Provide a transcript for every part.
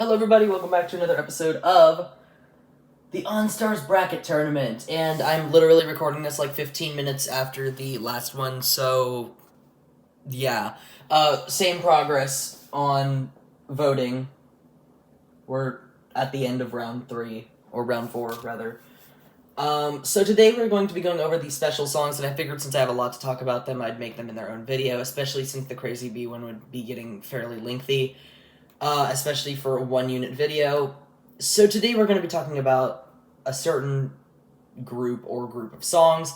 Hello everybody, welcome back to another episode of the Enstars Bracket Tournament, and I'm literally recording this like 15 minutes after the last one, so yeah. Same progress on voting. We're at the end of round 3, or round 4, rather. So today we're going to be going over these special songs, and I figured since I have a lot to talk about them, I'd make them in their own video, especially since the Crazy Bee one would be getting fairly lengthy. Especially for a 1-unit video. So today we're going to be talking about a certain group of songs,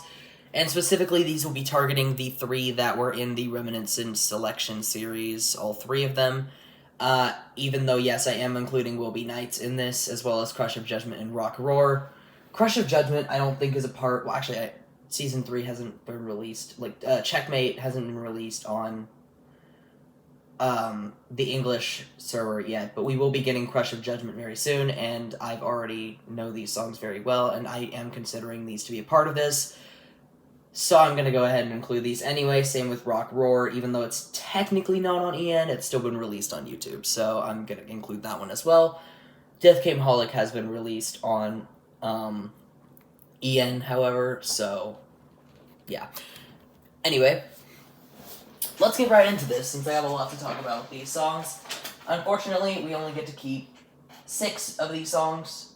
and specifically these will be targeting the 3 that were in the Reminiscence selection series, all 3 of them. Even though, yes, I am including Will Be Nights in this, as well as Crush of Judgment and Rock Roar. Crush of Judgment I don't think is a part... Well, actually, Season 3 hasn't been released. Checkmate hasn't been released on the English server yet, but we will be getting Crush of Judgment very soon, and I've already know these songs very well, and I am considering these to be a part of this, so I'm going to go ahead and include these anyway. Same with Rock Roar, even though it's technically not on EN, it's still been released on YouTube, so I'm going to include that one as well. Death Came Holic has been released on EN, however, so yeah. Anyway, let's get right into this, since I have a lot to talk about with these songs. Unfortunately, we only get to keep 6 of these songs.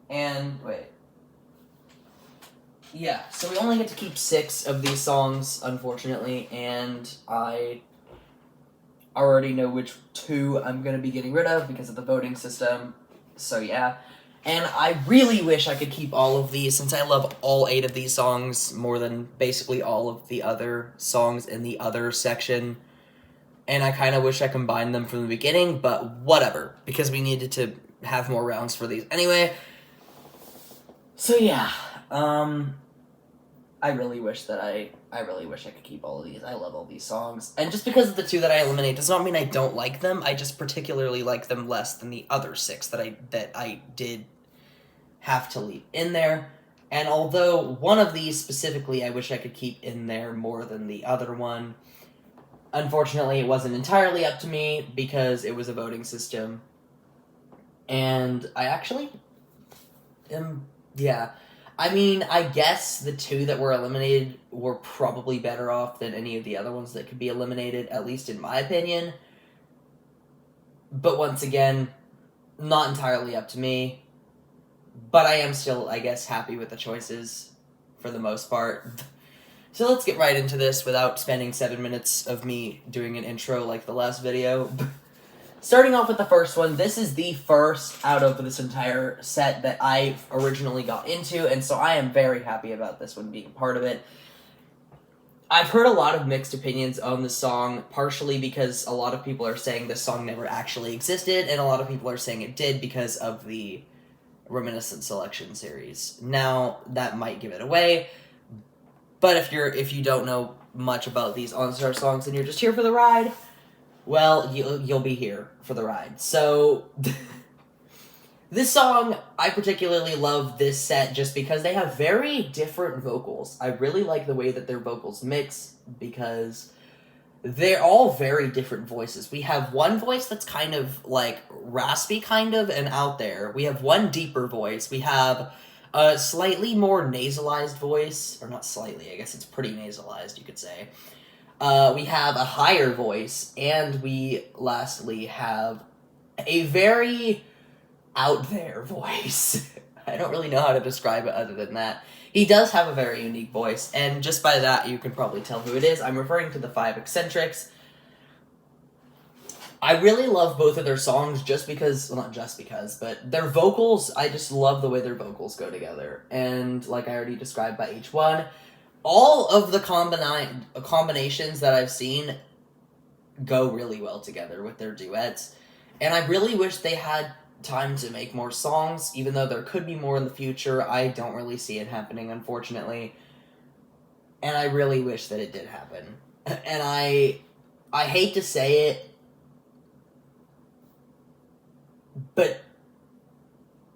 And, wait. Yeah, so we only get to keep 6 of these songs, unfortunately, and I already know which 2 I'm going to be getting rid of because of the voting system. So, yeah. And I really wish I could keep all of these, since I love all 8 of these songs more than basically all of the other songs in the other section. And I kind of wish I combined them from the beginning, but whatever, because we needed to have more rounds for these anyway. So yeah, I really wish I could keep all of these. I love all these songs. And just because of the 2 that I eliminate does not mean I don't like them. I just particularly like them less than the other 6 that I did have to leave in there. And although one of these specifically I wish I could keep in there more than the other one, unfortunately it wasn't entirely up to me because it was a voting system. And I actually am, yeah. I mean, I guess the 2 that were eliminated were probably better off than any of the other ones that could be eliminated, at least in my opinion. But once again, not entirely up to me. But I am still, I guess, happy with the choices for the most part. So let's get right into this without spending 7 minutes of me doing an intro like the last video. Starting off with the first one, this is the first out of this entire set that I originally got into, and so I am very happy about this one being part of it. I've heard a lot of mixed opinions on this song, partially because a lot of people are saying this song never actually existed, and a lot of people are saying it did because of the Reminiscence selection series. Now, that might give it away, but if you don't know much about these OnStar songs and you're just here for the ride, well, you'll be here for the ride. So, this song, I particularly love this set just because they have very different vocals. I really like the way that their vocals mix because they're all very different voices. We have one voice that's kind of, like, raspy kind of and out there. We have one deeper voice. We have a slightly more nasalized voice. Or not slightly, I guess it's pretty nasalized, you could say. We have a higher voice, and we lastly have a very out there voice. I don't really know how to describe it other than that. He does have a very unique voice, and just by that you can probably tell who it is. I'm referring to the 5 Eccentrics. I really love both of their songs just because, well, not just because, but their vocals, I just love the way their vocals go together. And like I already described by each one, all of the combinations that I've seen go really well together with their duets. And I really wish they had time to make more songs, even though there could be more in the future. I don't really see it happening, unfortunately. And I really wish that it did happen. And I hate to say it, but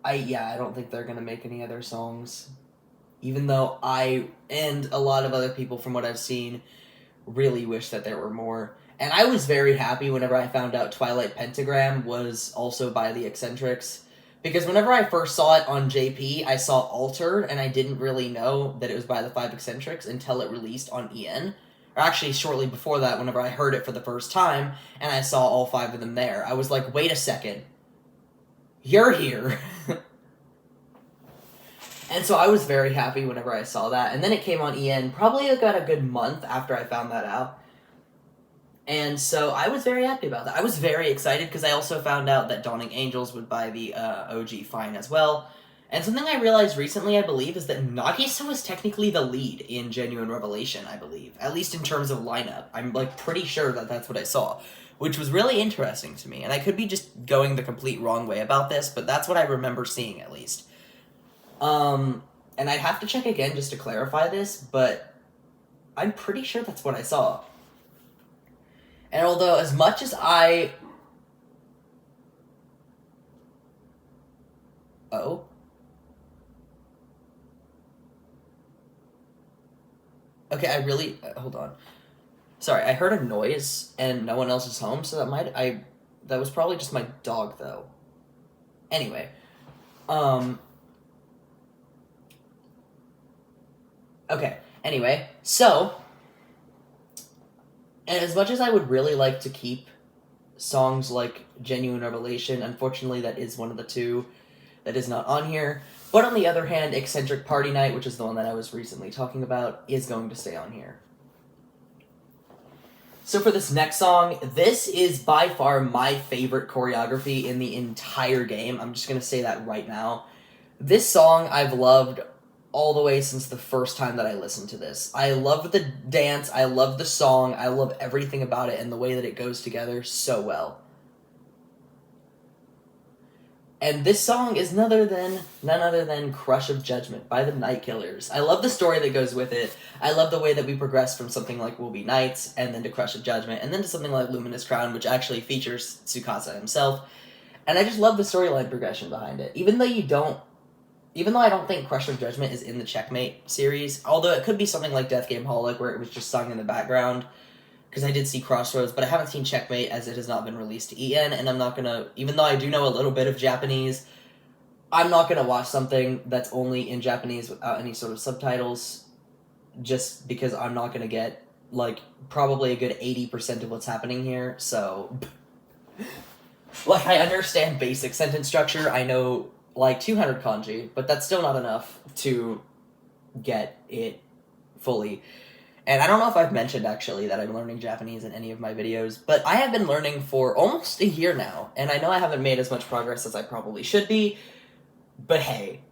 I don't think they're gonna make any other songs. Even though I, and a lot of other people from what I've seen, really wish that there were more. And I was very happy whenever I found out Twilight Pentagram was also by the Eccentrics. Because whenever I first saw it on JP, I saw Altered, and I didn't really know that it was by the 5 Eccentrics until it released on EN. Or actually, shortly before that, whenever I heard it for the first time, and I saw all 5 of them there. I was like, wait a second. You're here. And so I was very happy whenever I saw that. And then it came on EN probably about a good month after I found that out. And so I was very happy about that. I was very excited because I also found out that Dawning Angels would buy the OG Fine as well. And something I realized recently, I believe, is that Nagisa was technically the lead in Genuine Revelation, I believe. At least in terms of lineup. I'm, like, pretty sure that that's what I saw. Which was really interesting to me. And I could be just going the complete wrong way about this, but that's what I remember seeing, at least. And I'd have to check again just to clarify this, but I'm pretty sure that's what I saw. And although as much as I... Oh? Okay, I really... hold on. Sorry, I heard a noise and no one else is home, so that was probably just my dog, though. Anyway. Okay, anyway, so... And as much as I would really like to keep songs like Genuine Revelation, unfortunately that is one of the 2 that is not on here. But on the other hand, Eccentric Party Night, which is the one that I was recently talking about, is going to stay on here. So for this next song, this is by far my favorite choreography in the entire game. I'm just going to say that right now. This song I've loved all the way since the first time that I listened to this. I love the dance, I love the song, I love everything about it and the way that it goes together so well. And this song is none other than Crush of Judgment by the Night Killers. I love the story that goes with it. I love the way that we progress from something like Will Be Nights, and then to Crush of Judgment, and then to something like Luminous Crown, which actually features Tsukasa himself. And I just love the storyline progression behind it. Even though I don't think Crush of Judgment is in the Checkmate series, although it could be something like Death Game Holic, where it was just sung in the background, because I did see Crossroads, but I haven't seen Checkmate as it has not been released to EN, and I'm not gonna, even though I do know a little bit of Japanese, I'm not gonna watch something that's only in Japanese without any sort of subtitles, just because I'm not gonna get, like, probably a good 80% of what's happening here, so... Like, I understand basic sentence structure, I know, like, 200 kanji, but that's still not enough to get it fully. And I don't know if I've mentioned, actually, that I'm learning Japanese in any of my videos, but I have been learning for almost a year now, and I know I haven't made as much progress as I probably should be, but hey.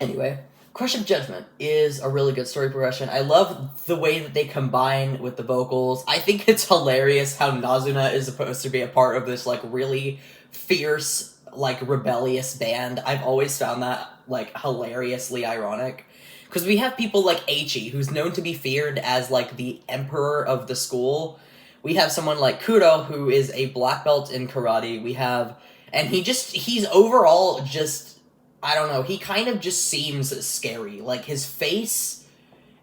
Anyway, Crush of Judgment is a really good story progression. I love the way that they combine with the vocals. I think it's hilarious how Nazuna is supposed to be a part of this, like, really fierce, like, rebellious band. I've always found that, like, hilariously ironic. Because we have people like Eiichi, who's known to be feared as, like, the emperor of the school. We have someone like Kuro, who is a black belt in karate. We have... And he's overall just... I don't know, he kind of just seems scary. Like, his face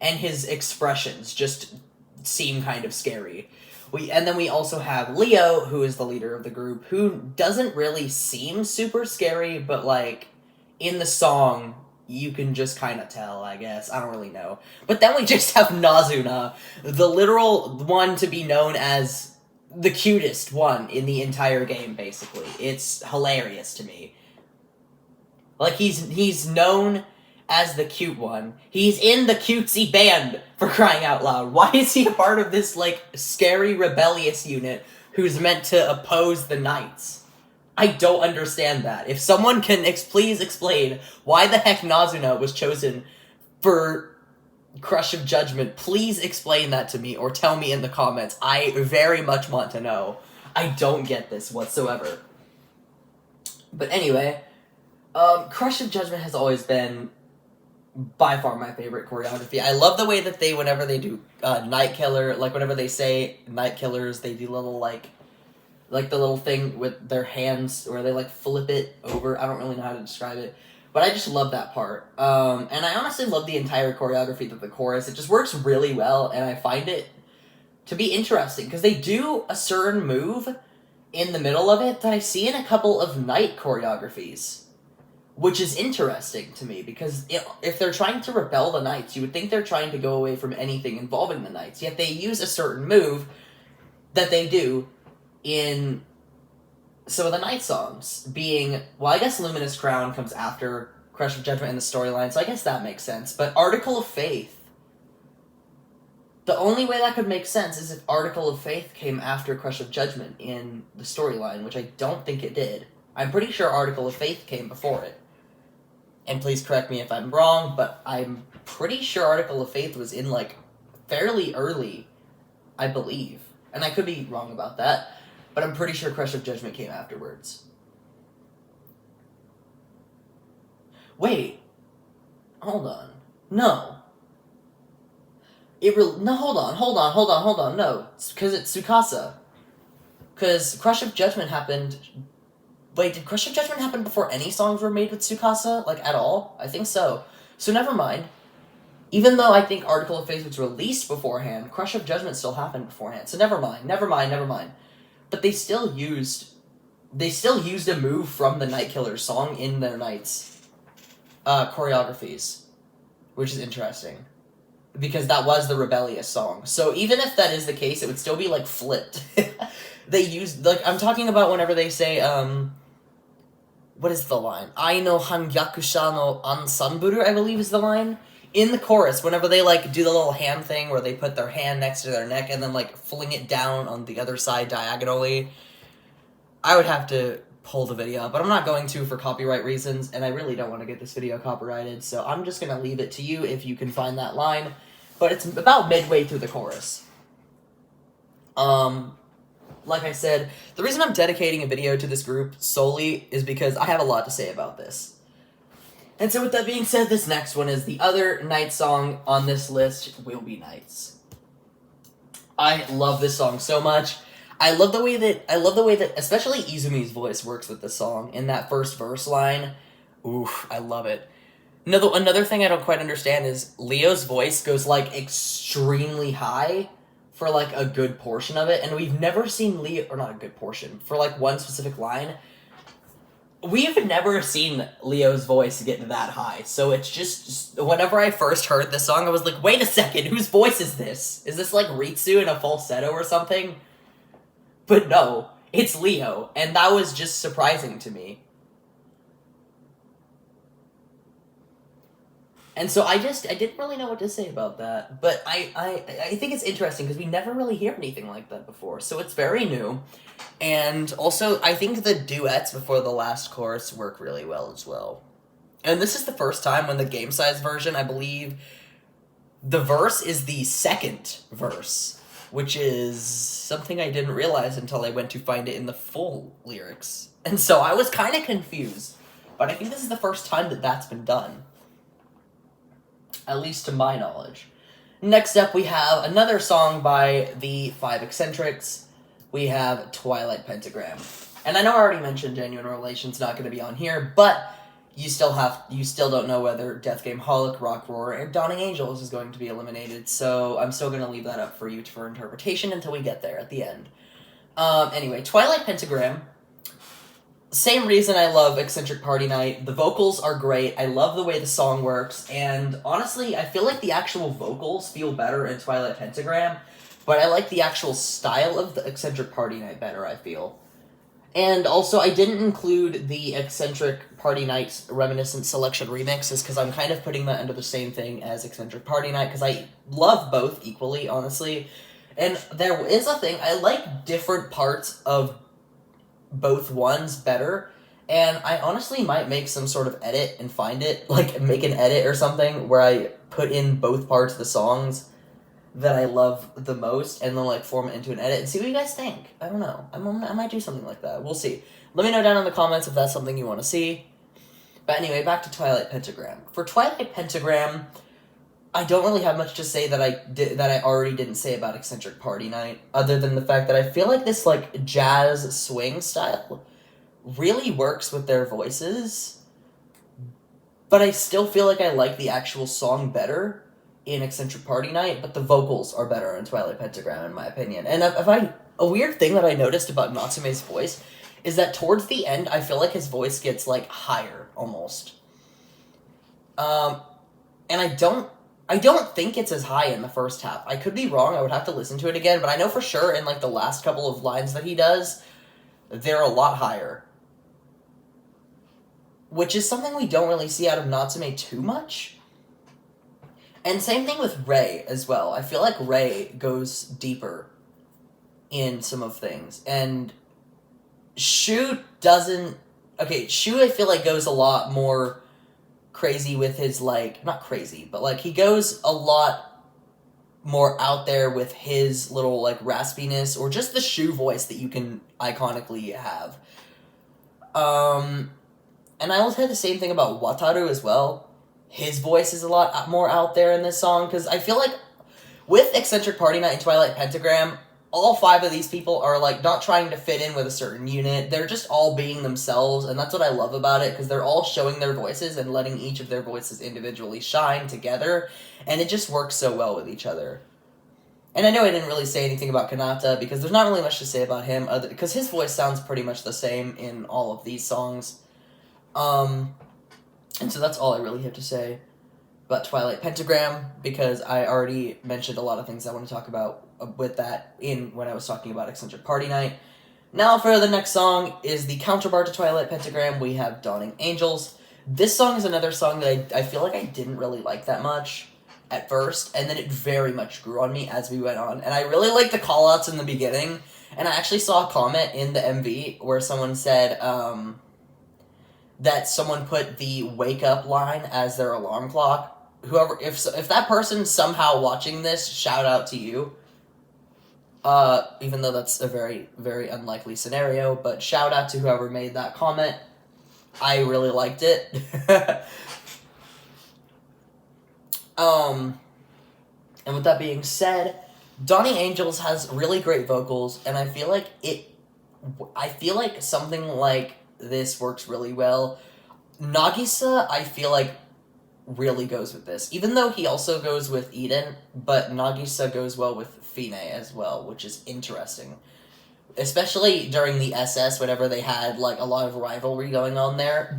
and his expressions just seem kind of scary. And then we also have Leo, who is the leader of the group, who doesn't really seem super scary, but, like, in the song, you can just kind of tell, I guess. I don't really know. But then we just have Nazuna, the literal one to be known as the cutest one in the entire game, basically. It's hilarious to me. Like, he's known as the cute one. He's in the cutesy band, for crying out loud. Why is he a part of this, like, scary, rebellious unit who's meant to oppose the knights? I don't understand that. If someone can please explain why the heck Nazuna was chosen for Crush of Judgment, please explain that to me, or tell me in the comments. I very much want to know. I don't get this whatsoever. But anyway, Crush of Judgment has always been by far my favorite choreography. I love the way that they, whenever they do Night Killer, like, whenever they say Night Killers, they do little, like the little thing with their hands where they, like, flip it over. I don't really know how to describe it. But I just love that part. And I honestly love the entire choreography of the chorus. It just works really well, and I find it to be interesting, because they do a certain move in the middle of it that I see in a couple of Night choreographies, which is interesting to me, because if they're trying to repel the Knights, you would think they're trying to go away from anything involving the Knights, yet they use a certain move that they do in some of the Night songs, being, well, I guess Luminous Crown comes after Crush of Judgment in the storyline, so I guess that makes sense, but Article of Faith, the only way that could make sense is if Article of Faith came after Crush of Judgment in the storyline, which I don't think it did. I'm pretty sure Article of Faith came before it. And please correct me if I'm wrong, but I'm pretty sure Article of Faith was in, like, fairly early, I believe. And I could be wrong about that, but I'm pretty sure Crush of Judgment came afterwards. Wait. Hold on. No. No, hold on, no. Because it's Tsukasa. Because Crush of Judgment happened... Wait, did Crush of Judgment happen before any songs were made with Tsukasa? Like, at all? I think so. So never mind. Even though I think Article of Faith was released beforehand, Crush of Judgment still happened beforehand. So never mind. But they still used a move from the Night Killers song in their Nights choreographies, which is interesting. Because that was the Rebellious song. So even if that is the case, it would still be, like, flipped. They used, like, I'm talking about whenever they say, what is the line? Ai no Hangyakusha no Ansanburu, I believe is the line. In the chorus, whenever they, like, do the little hand thing where they put their hand next to their neck and then, like, fling it down on the other side diagonally, I would have to pull the video up, but I'm not going to for copyright reasons, and I really don't want to get this video copyrighted, so I'm just going to leave it to you if you can find that line. But it's about midway through the chorus. Like I said, the reason I'm dedicating a video to this group solely is because I have a lot to say about this. And so with that being said, this next one is the other Night song on this list, Will Be Nights. I love this song so much. I love the way that especially Izumi's voice works with this song in that first verse line. Oof, I love it. Another thing I don't quite understand is Leo's voice goes, like, extremely high for, like, a good portion of it, and we've never seen Leo, or not a good portion, for, like, one specific line. We've never seen Leo's voice get that high, so it's just whenever I first heard this song, I was like, wait a second, whose voice is this? Is this, like, Ritsu in a falsetto or something? But no, it's Leo, and that was just surprising to me. And so I didn't really know what to say about that, but I think it's interesting because we never really hear anything like that before, so it's very new. And also, I think the duets before the last chorus work really well as well. And this is the first time when the game size version, I believe, the verse is the second verse, which is something I didn't realize until I went to find it in the full lyrics. And so I was kind of confused, but I think this is the first time that that's been done. At least to my knowledge. Next up, we have another song by the Five Eccentrics. We have Twilight Pentagram. And I know I already mentioned Genuine Relation's not going to be on here, but you still don't know whether Death Game Holic, Rock Roar, and Dawning Angels is going to be eliminated, so I'm still going to leave that up for you for interpretation until we get there at the end. Anyway, Twilight Pentagram. Same reason I love Eccentric Party Night. The vocals are great. I love the way the song works. And honestly, I feel like the actual vocals feel better in Twilight Pentagram. But I like the actual style of the Eccentric Party Night better, I feel. And also, I didn't include the Eccentric Party Night's Reminiscent Selection remixes because I'm kind of putting that under the same thing as Eccentric Party Night because I love both equally, honestly. And there is a thing, I like different parts of both ones better, and I honestly might make some sort of edit and find it, like make an edit or something where I put in both parts of the songs that I love the most and then like form it into an edit and see what you guys think. I don't know. I might do something like that. We'll see. Let me know down in the comments if that's something you want to see. But anyway, back to Twilight Pentagram. For Twilight Pentagram, I don't really have much to say that I already didn't say about Eccentric Party Night, other than the fact that I feel like this like jazz swing style really works with their voices, but I still feel like I like the actual song better in Eccentric Party Night, but the vocals are better in Twilight Pentagram, in my opinion. And a weird thing that I noticed about Natsume's voice is that towards the end, I feel like his voice gets, like, higher, almost. And I don't think it's as high in the first half. I could be wrong, I would have to listen to it again, but I know for sure in, like, the last couple of lines that he does, they're a lot higher. Which is something we don't really see out of Natsume too much. And same thing with Rei as well. I feel like Rei goes deeper in some of things. And Shu doesn't... Okay, Shu I feel like goes a lot more crazy with his, like... Not crazy, but, like, he goes a lot more out there with his little, like, raspiness, or just the Shu voice that you can iconically have. And I also had the same thing about Wataru as well. His voice is a lot more out there in this song, because I feel like with Eccentric Party Night and Twilight Pentagram, all 5 of these people are, like, not trying to fit in with a certain unit. They're just all being themselves, and that's what I love about it, because they're all showing their voices and letting each of their voices individually shine together, and it just works so well with each other. And I know I didn't really say anything about Kanata, because there's not really much to say about him, because his voice sounds pretty much the same in all of these songs. And so that's all I really have to say about Twilight Pentagram, because I already mentioned a lot of things I want to talk about with that when I was talking about Eccentric Party Night. Now for the next song is the counterpart to Twilight Pentagram. We have Dawning Angels. This song is another song that I feel like I didn't really like that much at first, and then it very much grew on me as we went on. And I really liked the call-outs in the beginning, and I actually saw a comment in the MV where someone said, that someone put the wake up line as their alarm clock. Whoever, if that person's somehow watching this, shout out to you. Even though that's a very, very unlikely scenario, but shout out to whoever made that comment. I really liked it. And with that being said, Dawning Angels has really great vocals, and I feel like something like this works really well. Nagisa, I feel like, really goes with this. Even though he also goes with Eden, but Nagisa goes well with Fine as well, which is interesting. Especially during the SS, whenever they had, like, a lot of rivalry going on there.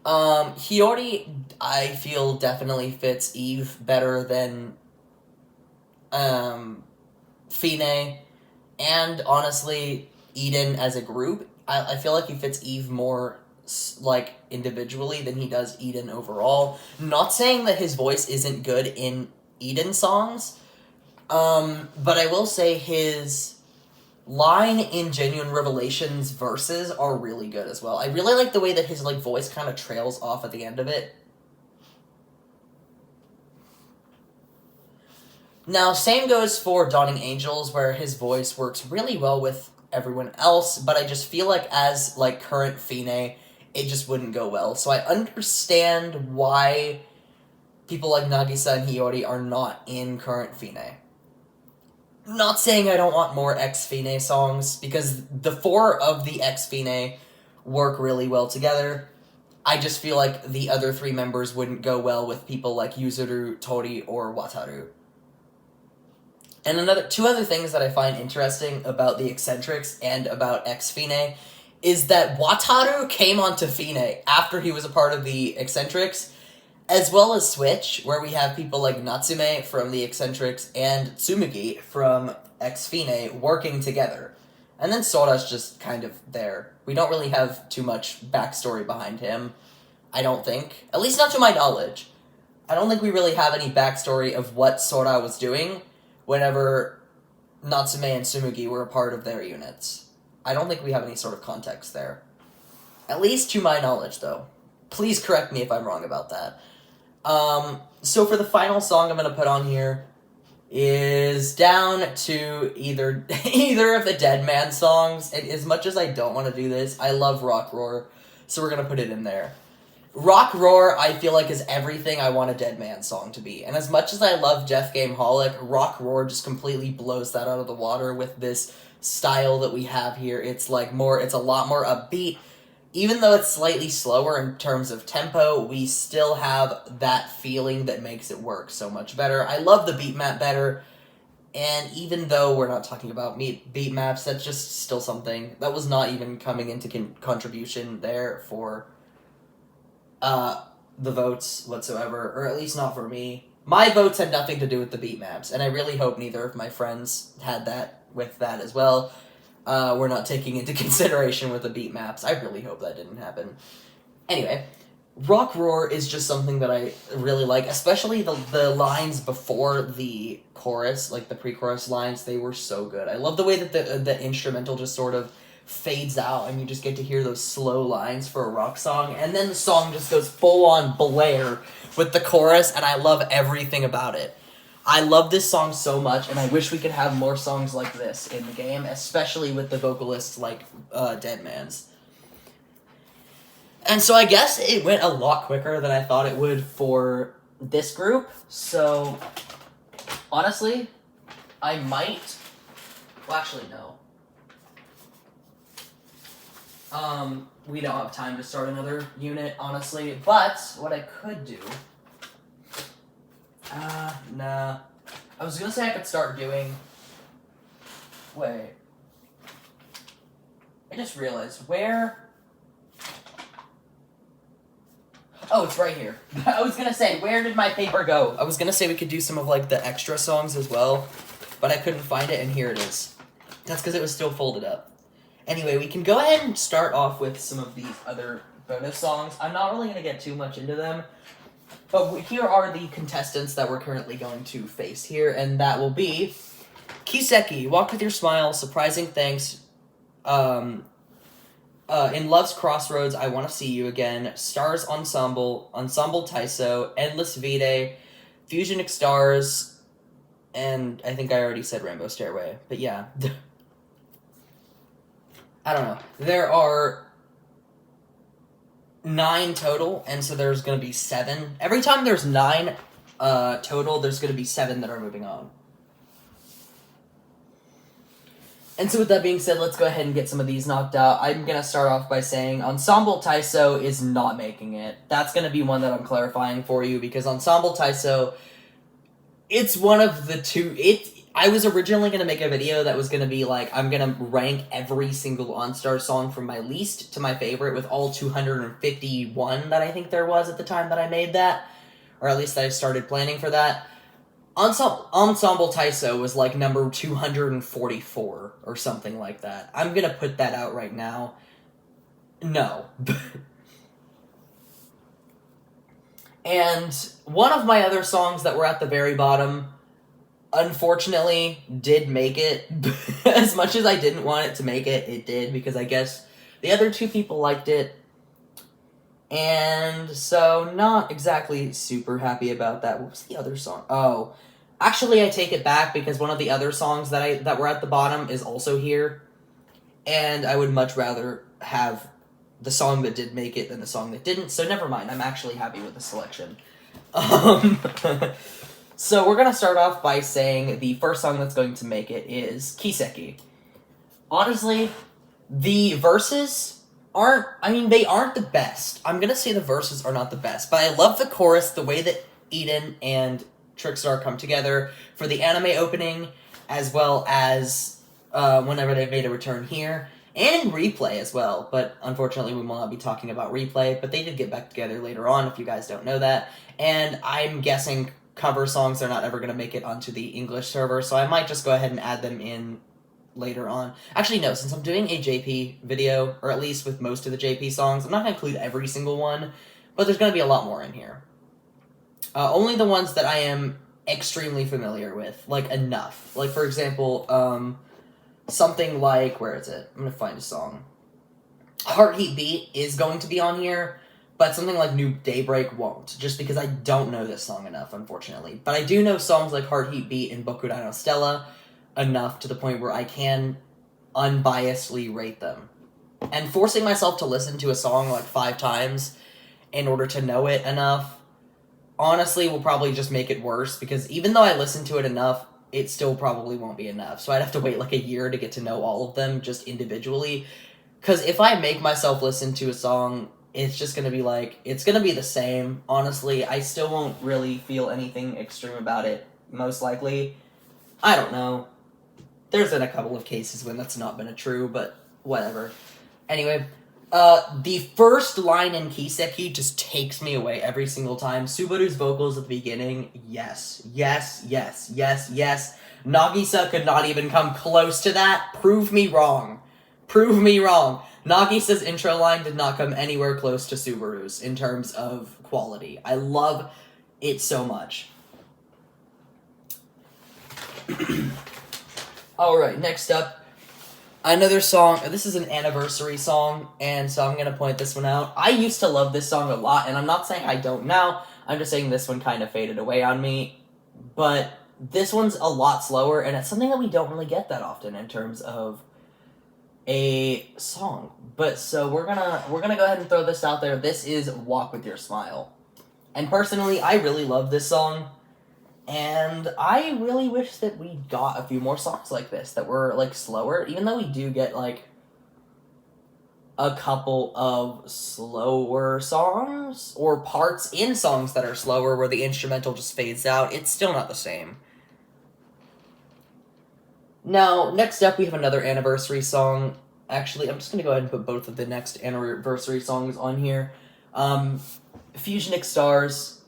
Hiyori, I feel, definitely fits Eve better than, Fine. And, honestly, Eden as a group, I feel like he fits Eve more, like, individually than he does Eden overall. Not saying that his voice isn't good in Eden songs, but I will say his line in Genuine Revelations verses are really good as well. I really like the way that his, like, voice kind of trails off at the end of it. Now, same goes for Dawning Angels, where his voice works really well with everyone else, but I just feel like as, like, current Fine, it just wouldn't go well. So I understand why people like Nagisa and Hiyori are not in current Fine. Not saying I don't want more ex-Fine songs, because the 4 of the ex-Fine work really well together. I just feel like the other 3 members wouldn't go well with people like Yuzuru, Tori, or Wataru. And 2 other things that I find interesting about the Eccentrics and about ex-Fine is that Wataru came onto Fine after he was a part of the Eccentrics, as well as Switch, where we have people like Natsume from the Eccentrics and Tsumugi from ex-Fine working together. And then Sora's just kind of there. We don't really have too much backstory behind him, I don't think. At least not to my knowledge. I don't think we really have any backstory of what Sora was doing whenever Natsume and Tsumugi were a part of their units. I don't think we have any sort of context there. At least to my knowledge, though. Please correct me if I'm wrong about that. So for the final song I'm going to put on here is down to either of the Dead Man songs. And as much as I don't want to do this, I love Rock Roar, so we're going to put it in there. Rock Roar, I feel like, is everything I want a Dead Man song to be. And as much as I love Death Game Holic, Rock Roar just completely blows that out of the water with this style that we have here. It's like it's a lot more upbeat. even though it's slightly slower in terms of tempo, we still have that feeling that makes it work so much better. I love the beat map better, and even though we're not talking about beat maps, that's just still something that was not even coming into contribution there for the votes whatsoever, or at least not for me. My votes had nothing to do with the beat maps, and I really hope neither of my friends had that with that as well. We're not taking into consideration with the beat maps. I really hope that didn't happen. Anyway, Rock Roar is just something that I really like, especially the lines before the chorus, like the pre-chorus lines. They were so good. I love the way that the instrumental just sort of fades out and you just get to hear those slow lines for a rock song, and then the song just goes full-on Blair with the chorus, and I love everything about it. I love this song so much, and I wish we could have more songs like this in the game, especially with the vocalists like Deadman's. And so I guess it went a lot quicker than I thought it would for this group, so honestly, I might... Well, actually, no. We don't have time to start another unit, honestly, but what I could do... nah. I was gonna say I could start doing... Wait. I just realized, where... Oh, it's right here. I was gonna say, where did my paper go? I was gonna say we could do some of, like, the extra songs as well, but I couldn't find it, and here it is. That's because it was still folded up. Anyway, we can go ahead and start off with some of these other bonus songs. I'm not really going to get too much into them, but here are the contestants that we're currently going to face here, and that will be Kiseki, Walk With Your Smile, Surprising Thanks, In Love's Crossroads, I Want to See You Again, Stars Ensemble, Ensemble Taiso, Endless Vide, Fusion Enstars, and I think I already said Rainbow Stairway, but yeah. I don't know. There are 9 total, and so there's going to be 7. Every time there's 9 total, there's going to be 7 that are moving on. And so with that being said, let's go ahead and get some of these knocked out. I'm going to start off by saying Ensemble Taiso is not making it. That's going to be one that I'm clarifying for you, because Ensemble Taiso, it's one of the two... I was originally going to make a video that was going to be like, I'm going to rank every single Enstars song from my least to my favorite with all 251 that I think there was at the time that I made that. Or at least I started planning for that. Ensemble Taiso was like number 244 or something like that. I'm going to put that out right now. No. And one of my other songs that were at the very bottom... unfortunately, did make it. As much as I didn't want it to make it, it did, because I guess the other 2 people liked it. And so, not exactly super happy about that. What was the other song? Oh, actually, I take it back, because one of the other songs that were at the bottom is also here. And I would much rather have the song that did make it than the song that didn't, so never mind. I'm actually happy with the selection. So we're going to start off by saying the first song that's going to make it is Kiseki. Honestly, the verses aren't, they aren't the best. I'm going to say the verses are not the best, but I love the chorus, the way that Eden and Trickstar come together for the anime opening, as well as whenever they made a return here, and in Replay as well, but unfortunately we will not be talking about Replay, but they did get back together later on, if you guys don't know that, and I'm guessing cover songs are not ever going to make it onto the English server, so I might just go ahead and add them in later on. Actually, no, since I'm doing a JP video, or at least with most of the JP songs, I'm not going to include every single one, but there's going to be a lot more in here. Only the ones that I am extremely familiar with, like, enough. Like, for example, something like, where is it? I'm going to find a song. Heartbeat Beat is going to be on here, but something like New Daybreak won't, just because I don't know this song enough, unfortunately. But I do know songs like Heartbeat Beat and Boku Dino Stella enough to the point where I can unbiasedly rate them. And forcing myself to listen to a song like 5 times in order to know it enough, honestly, will probably just make it worse, because even though I listen to it enough, it still probably won't be enough. So I'd have to wait like a year to get to know all of them just individually. Because if I make myself listen to a song, it's just going to be like, it's going to be the same. Honestly, I still won't really feel anything extreme about it, most likely. I don't know. There's been a couple of cases when that's not been true, but whatever. Anyway, the first line in Kiseki just takes me away every single time. Subaru's vocals at the beginning, yes, yes, yes, yes, yes. Nagisa could not even come close to that. Prove me wrong. Prove me wrong. Nagisa's intro line did not come anywhere close to Subaru's in terms of quality. I love it so much. Alright, next up. Another song. This is an anniversary song, and so I'm going to point this one out. I used to love this song a lot, and I'm not saying I don't now. I'm just saying this one kind of faded away on me. But this one's a lot slower, and it's something that we don't really get that often in terms of a song. But so we're gonna go ahead and throw this out there. This is Walk With Your Smile. And personally, I really love this song. And I really wish that we got a few more songs like this that were, like, slower, even though we do get, like, a couple of slower songs, or parts in songs that are slower where the instrumental just fades out. It's still not the same. Now, next up, we have another anniversary song. Actually, I'm just going to go ahead and put both of the next anniversary songs on here. Fusion Enstars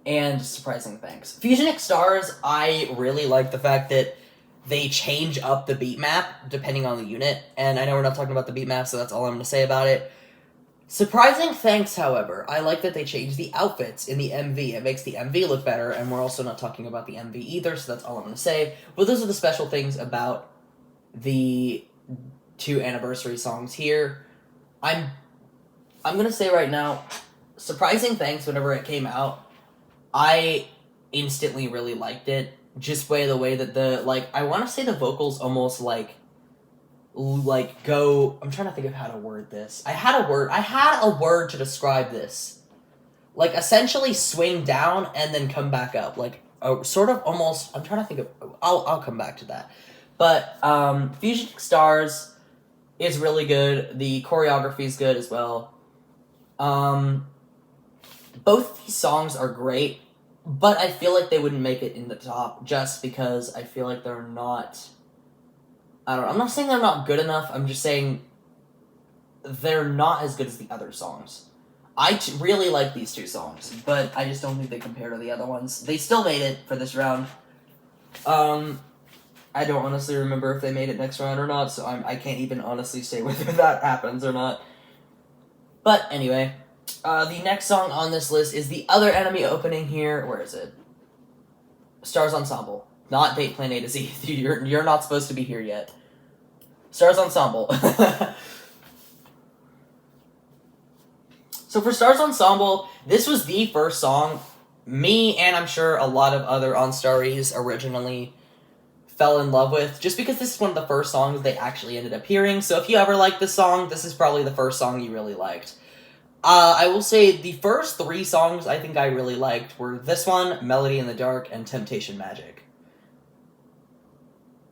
and Surprising Thanks. Fusion Enstars, I really like the fact that they change up the beat map depending on the unit, and I know we're not talking about the beat map, so that's all I'm going to say about it. Surprising Thanks, however, I like that they changed the outfits in the MV. It makes the MV look better, and we're also not talking about the MV either, so that's all I'm going to say. But those are the special things about the two anniversary songs here. I'm going to say right now, Surprising Thanks, whenever it came out, I instantly really liked it. Just the way that I want to say the vocals almost go, I'm trying to think of how to word this. I had a word to describe this. Like, essentially swing down and then come back up. Like, sort of almost, I'm trying to think of, I'll come back to that. But, Fusion Stars is really good. The choreography is good as well. Both these songs are great, but I feel like they wouldn't make it in the top just because I feel like they're not, I don't know, I'm not saying they're not good enough, I'm just saying they're not as good as the other songs. I really like these two songs, but I just don't think they compare to the other ones. They still made it for this round. I don't honestly remember if they made it next round or not, so I can't even honestly say whether that happens or not. But anyway, the next song on this list is the other enemy opening here. Where is it? Stars Ensemble. Not Date Plan A to Z. You're not supposed to be here yet. Stars Ensemble. So for Stars Ensemble, this was the first song me and I'm sure a lot of other Enstaries originally fell in love with, just because this is one of the first songs they actually ended up hearing. So if you ever liked this song, this is probably the first song you really liked. I will say the first three songs I think I really liked were this one, Melody in the Dark, and Temptation Magic.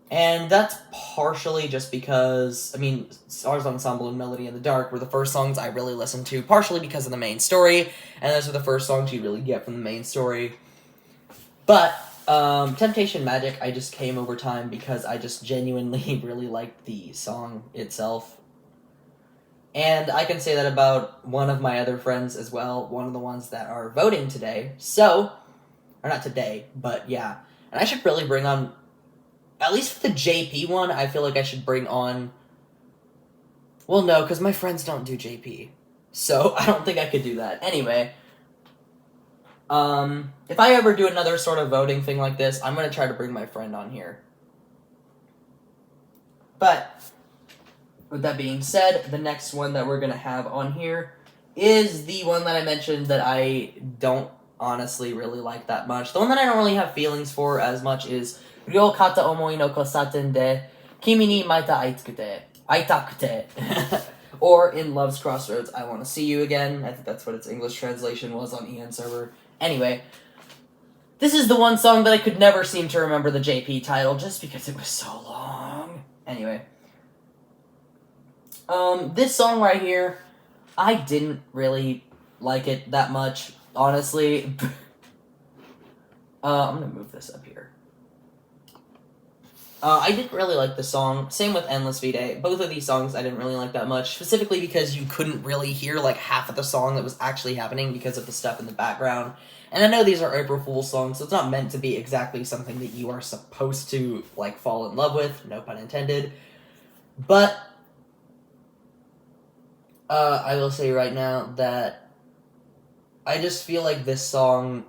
And that's partially just because, I mean, Stars Ensemble and Melody in the Dark were the first songs I really listened to, partially because of the main story, and those are the first songs you really get from the main story. But Temptation Magic, I just came over time because I just genuinely really liked the song itself. And I can say that about one of my other friends as well, one of the ones that are voting today. So, or not today, but yeah. And I should really bring on, at least for the JP one, I feel like I should bring on, well, no, because my friends don't do JP. So, I don't think I could do that. Anyway, if I ever do another sort of voting thing like this, I'm going to try to bring my friend on here. But with that being said, the next one that we're going to have on here is the one that I mentioned that I don't honestly really like that much. The one that I don't really have feelings for as much is Ryo kata omoi no kosaten de kimi ni maita aitakute. Or in Love's Crossroads, I Want to See You Again. I think that's what its English translation was on EN server. Anyway, this is the one song that I could never seem to remember the JP title just because it was so long. Anyway. This song right here, I didn't really like it that much, honestly. I'm gonna move this up here. I didn't really like the song. Same with Endless V-Day. Both of these songs I didn't really like that much, specifically because you couldn't really hear like half of the song that was actually happening because of the stuff in the background. And I know these are April Fool's songs, so it's not meant to be exactly something that you are supposed to like fall in love with, no pun intended. But I will say right now that I just feel like this song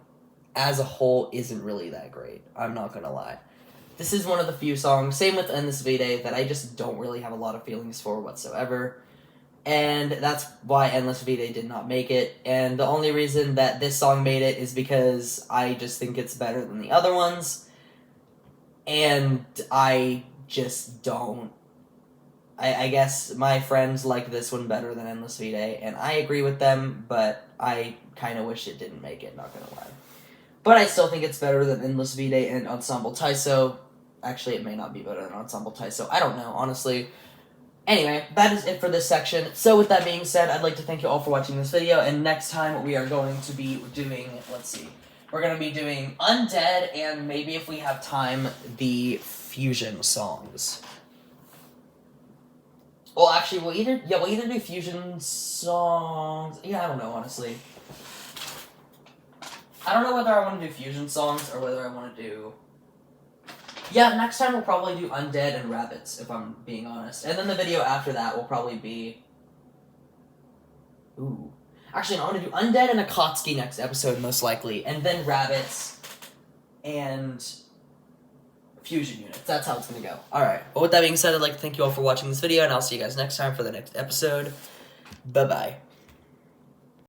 as a whole isn't really that great. I'm not gonna lie. This is one of the few songs, same with Endless V-Day, that I just don't really have a lot of feelings for whatsoever. And that's why Endless V-Day did not make it. And the only reason that this song made it is because I just think it's better than the other ones. And I just don't. I guess my friends like this one better than Endless V-Day, and I agree with them, but I kind of wish it didn't make it, not gonna lie. But I still think it's better than Endless V-Day and Ensemble Taiso. Actually, it may not be better than Ensemble Taiso. I don't know, honestly. Anyway, that is it for this section. So with that being said, I'd like to thank you all for watching this video, and next time we are going to be doing, let's see, we're going to be doing Undead, and maybe if we have time, the Fusion songs. Well, actually, we'll either do Fusion songs. Yeah, I don't know, honestly. I don't know whether I want to do Fusion songs or whether I want to do... Yeah, next time we'll probably do Undead and Rabbits, if I'm being honest. And then the video after that will probably be... Ooh. Actually, no, I want to do Undead and Akatsuki next episode, most likely. And then Rabbits and Fusion units. That's how it's going to go. Alright. Well, with that being said, I'd like to thank you all for watching this video, and I'll see you guys next time for the next episode. Bye-bye.